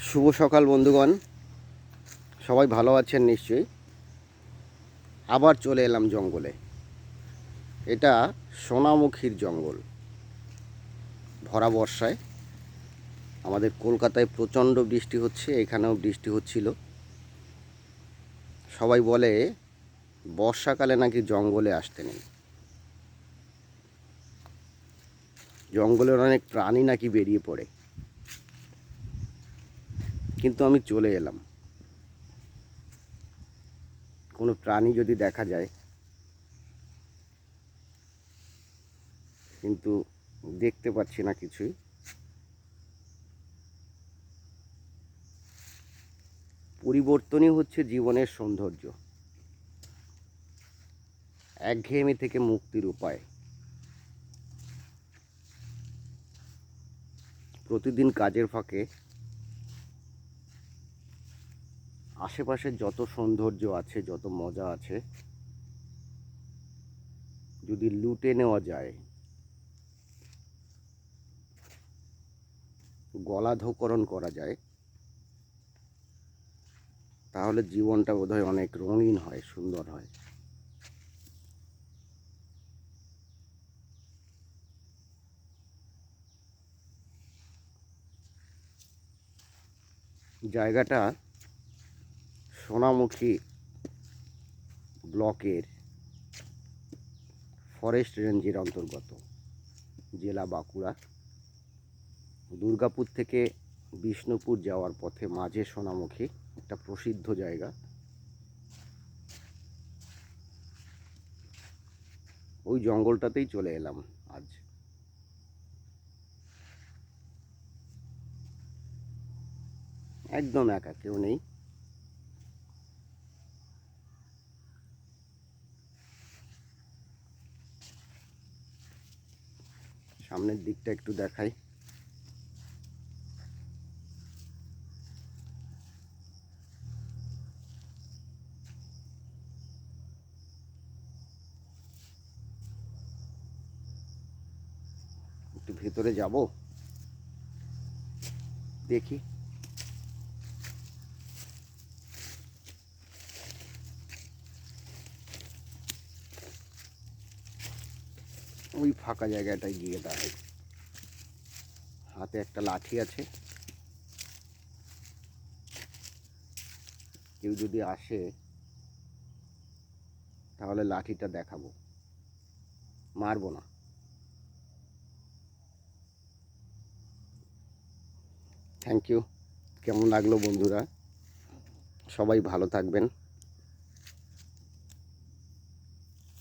শুভ সকাল বন্ধুগণ, সবাই ভালো আছেন নিশ্চয়ই। আবার চলে এলাম জঙ্গলে। এটা সোনামুখীর জঙ্গল। ভরা বর্ষায় আমাদের কলকাতায় প্রচণ্ড বৃষ্টি হচ্ছে, এখানেও বৃষ্টি হচ্ছিল। সবাই বলে বর্ষাকালে নাকি জঙ্গলে আসতে নেই, জঙ্গলের অনেক প্রাণী নাকি বেরিয়ে পড়ে। কিন্তু আমি চলে এলাম। কোনো প্রাণী যদি দেখা যায়, কিন্তু দেখতে পাচ্ছি না কিছুই। পরিবর্তনই হচ্ছে জীবনের সৌন্দর্য, একঘেয়েমি থেকে মুক্তির উপায়। প্রতিদিন কাজের ফাঁকে আশেপাশে যত সৌন্দর্য আছে, যত মজা আছে, যদি লুটে নেওয়া যায়, গলাধঃকরণ করা যায়, তাহলে জীবনটা বোধহয় অনেক রঙিন হয়, সুন্দর হয়। জায়গাটা সোনামুখী ব্লকের ফরেস্ট রেঞ্জের অন্তর্গত, জেলা বাঁকুড়া। দুর্গাপুর থেকে বিষ্ণুপুর যাওয়ার পথে মাঝে সোনামুখী, একটা প্রসিদ্ধ জায়গা। ওই জঙ্গলটাতেই চলে এলাম আজ। একদম একা, কেউ নেই। সামনের দিকটা একটু দেখাই। একটু ভেতরে যাব, দেখি। ওই ফাঁকা জায়গাটায় গিয়ে দাঁড়াই। হাতে একটা লাঠি আছে, কেউ যদি আসে তাহলে লাঠিটা দেখাবো, মারবো না। Thank you. কেমন লাগলো বন্ধুরা? সবাই ভালো থাকবেন।